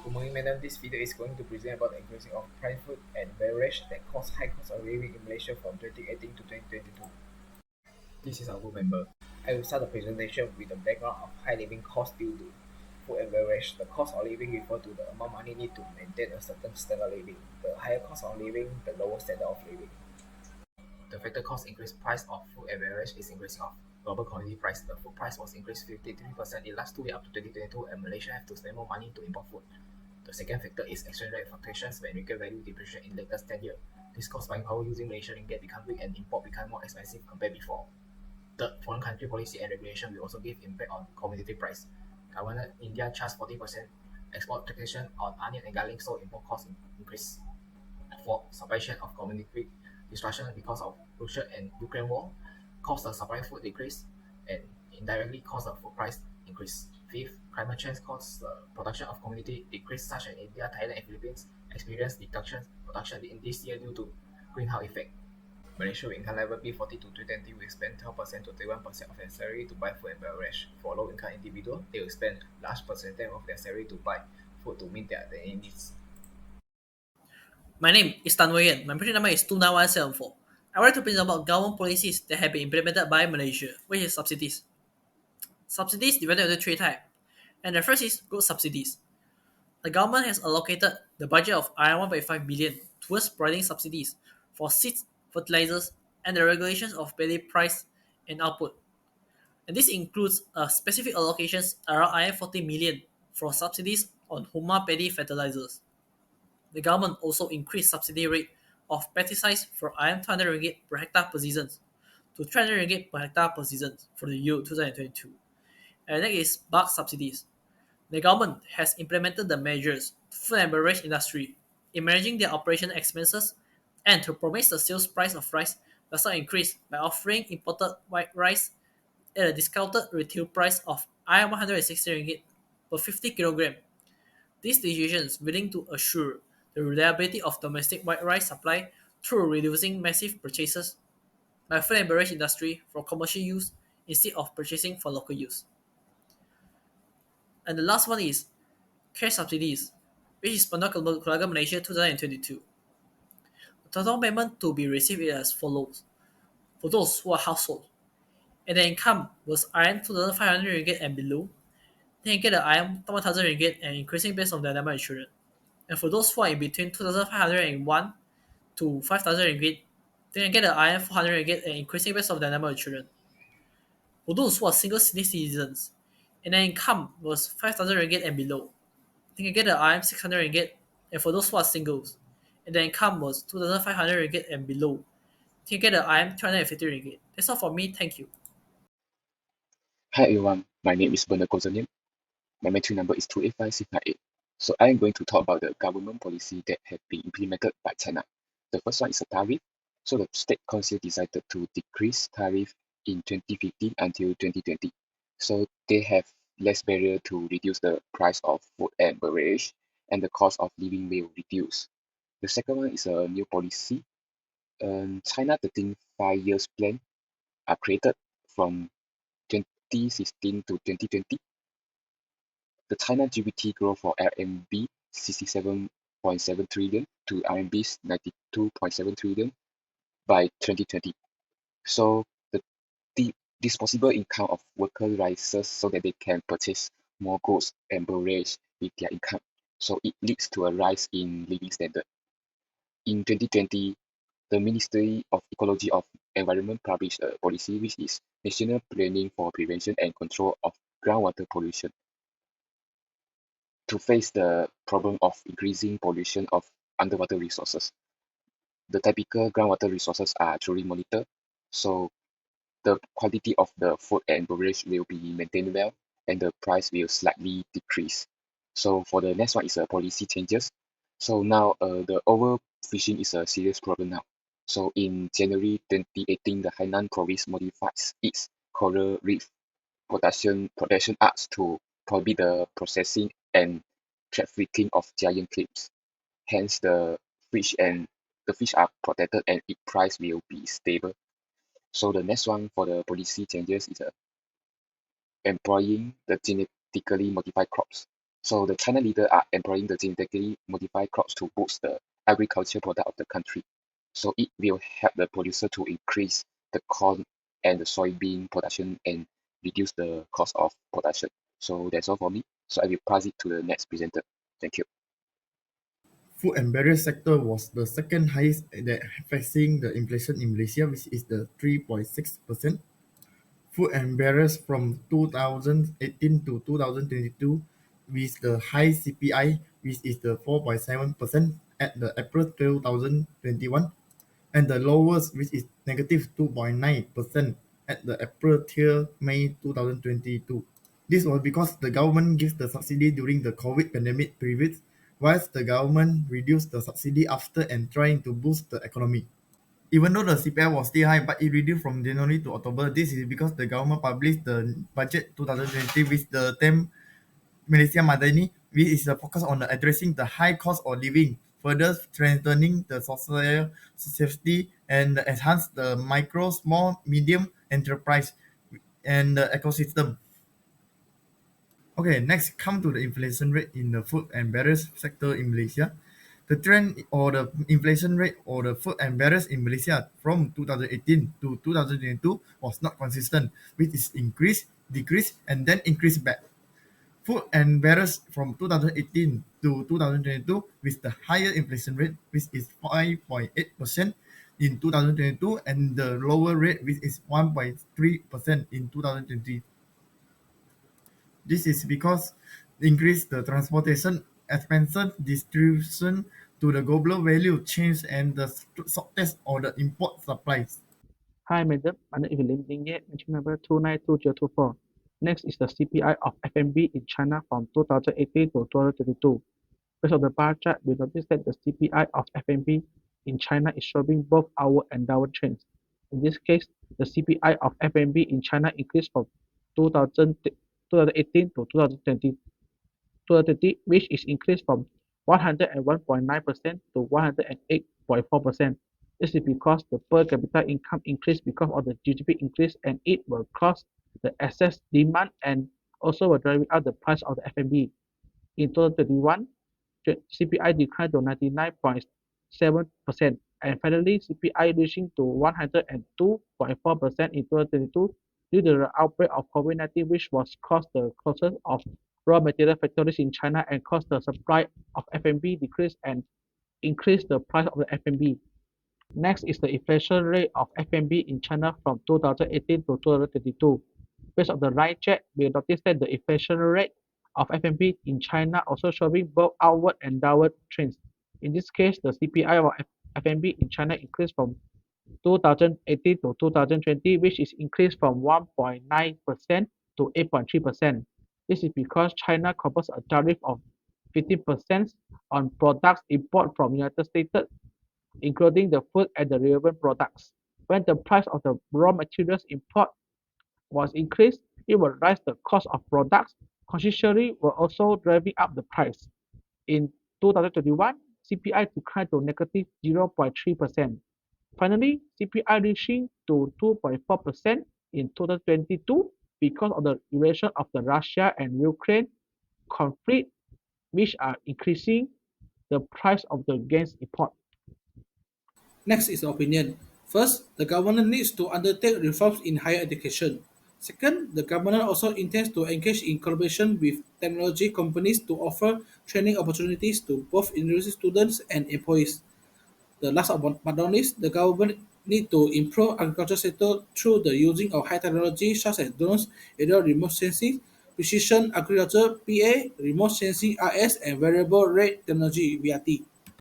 Good morning, madam. This video is going to present about the increasing of private food and beverage that caused high cost of living in Malaysia from 2018 to 2022. This is our group member. I will start the presentation with the background of high living costs due to food and beverage. The cost of living refers to the amount money need to maintain a certain standard of living. The higher cost of living, the lower standard of living. The factor cost increase price of food and beverage is increasing of global commodity price. The food price was increased 53% in last 2 years up to 2022, and Malaysia have to spend more money to import food. The second factor is exchange rate fluctuations when ringgit value depreciation in latest 10 years. This caused buying power using Malaysian ringgit become weak and import become more expensive compared before. Third, foreign country policy and regulation will also give impact on commodity price. Government India charged 40% export taxation on onion and garlic, so import costs increase. Fourth, supply chain of commodity disruption because of Russia and Ukraine war caused the supply food decrease and indirectly caused the food price increase. Fifth, climate change caused the production of commodity decrease, such as India, Thailand, and Philippines experienced production in this year due to greenhouse effect. Malaysia income level P40 to 320 will spend 12% to 31% of their salary to buy food and beverage. For low income individual, they will spend large percentage of their salary to buy food to meet their daily needs. My name is Tan Wei Yan. My project number is 29174. I would like to present about government policies that have been implemented by Malaysia, which is subsidies. Subsidies divided into three types, and the first is goods subsidies. The government has allocated the budget of 1.5 billion towards providing subsidies for seeds, fertilizers, and the regulations of paddy price and output. And this includes specific allocations around 40 million for subsidies on Huma paddy fertilizers. The government also increased subsidy rate of pesticides from 200 ringgit per hectare per season to 300 ringgit per hectare per season for the year 2022. And next is bulk subsidies. The government has implemented the measures to food and beverage industry in managing their operation expenses and to promise the sales price of rice does not increase by offering imported white rice at a discounted retail price of 160 ringgit per 50 kg. These decisions willing to assure the reliability of domestic white rice supply through reducing massive purchases by food and beverage industry for commercial use instead of purchasing for local use. And the last one is cash subsidies, which is Penduduk Keluarga Malaysia 2022. The total payment to be received is as follows. For those who are household and their income was 2,500 ringgit and below, they can get the 1,000 ringgit and increasing based on their number of children. And for those who are in between 2,501 to 5,000 ringgit, they can get the 400 ringgit and increasing based on their number of children. For those who are single citizens and their income was 5,000 ringgit and below, they can get the 600 ringgit. And for those who are singles and their income was 2,500 ringgit and below, they can get the 250 ringgit. That's all for me. Thank you. Hi everyone, my name is Bernard Kozanian. My matrix number is 285698. So I am going to talk about the government policy that have been implemented by China. The first one is a tariff. So the state council decided to decrease tariff in 2015 until 2020. So they have less barrier to reduce the price of food and beverage, and the cost of living will reduce. The second one is a new policy. China 13 5 years plan are created from 2016 to 2020. The China GDP growth for RMB 67.7 trillion to RMB 92.7 trillion by 2020. So the disposable income of workers rises so that they can purchase more goods and beverage with their income. So it leads to a rise in living standard. In 2020, the Ministry of Ecology of Environment published a policy which is National Planning for Prevention and Control of Groundwater Pollution to face the problem of increasing pollution of underwater resources. The typical groundwater resources are truly monitored, so the quality of the food and beverage will be maintained well, and the price will slightly decrease. So for the next one is policy changes. So now the overfishing is a serious problem now. So in January 2018, the Hainan province modifies its coral reef protection acts to prohibit the processing and trafficking of giant clams. Hence, the fish are protected and its price will be stable. So the next one for the policy changes is employing the genetically modified crops. So the China leader are employing the genetically modified crops to boost the agriculture product of the country. So it will help the producer to increase the corn and the soybean production and reduce the cost of production. So that's all for me. So I will pass it to the next presenter. Thank you. Food and beverage sector was the second highest that facing the inflation in Malaysia, which is the 3.6%. Food and beverage from 2018 to 2022 with the high CPI, which is the 4.7% at the April 2021, and the lowest, which is negative 2.9% at the April till May 2022. This was because the government gives the subsidy during the COVID pandemic period, whilst the government reduced the subsidy after and trying to boost the economy. Even though the CPI was still high, but it reduced from January to October. This is because the government published the budget 2020 with the theme Malaysia Madani, which is the focus on addressing the high cost of living, further strengthening the social safety and enhance the micro, small, medium enterprise and the ecosystem. Okay, next come to the inflation rate in the food and beverage sector in Malaysia. The trend or the inflation rate or the food and beverage in Malaysia from 2018 to 2022 was not consistent, which is increase, decrease, and then increase back. Food and beverage from 2018 to 2022 with the higher inflation rate, which is 5.8% in 2022, and the lower rate, which is 1.3% in 2020. This is because increase the transportation expenses, distribution to the global value chains, and the shortage or the import supplies. Hi, madam. My name is Lim Ding Ye, entry number 292024. Next is the CPI of FMB in China from 2018 to 2022. Based on the bar chart, we notice that the CPI of FMB in China is showing both upward and downward trends. In this case, the CPI of FMB in China increased from 2018 to 2020, which is increased from 101.9% to 108.4%. This is because the per capita income increased because of the GDP increase, and it will cause the excess demand and also will drive up the price of the F&B. In 2021, CPI declined to 99.7%, and finally CPI reaching to 102.4% in 2022 due to the outbreak of COVID-19, which was caused the closure of raw material factories in China and caused the supply of F&B decrease and increase the price of the F&B. Next is the inflation rate of FMB in China from 2018 to 2022. Based on the right chart, we notice that the inflation rate of FMB in China also showing both outward and downward trends. In this case, the CPI of FMB in China increased from 2018 to 2020, which is increased from 1.9% to 8.3%. This is because China covers a tariff of 15% on products imported from United States, including the food and the relevant products. When the price of the raw materials import was increased, it will raise the cost of products, consequently will also driving up the price. In 2021, CPI declined to negative 0.3%. Finally, CPI reaching to 2.4% in 2022 because of the duration of the Russia and Ukraine conflict, which are increasing the price of the gas import. Next is opinion. First, the government needs to undertake reforms in higher education. Second, the government also intends to engage in collaboration with technology companies to offer training opportunities to both university students and employees. The last but not least, the government need to improve agriculture sector through the using of high technology such as drones, aerial remote sensing, precision agriculture (PA), remote sensing (RS), and variable rate technology (VRT).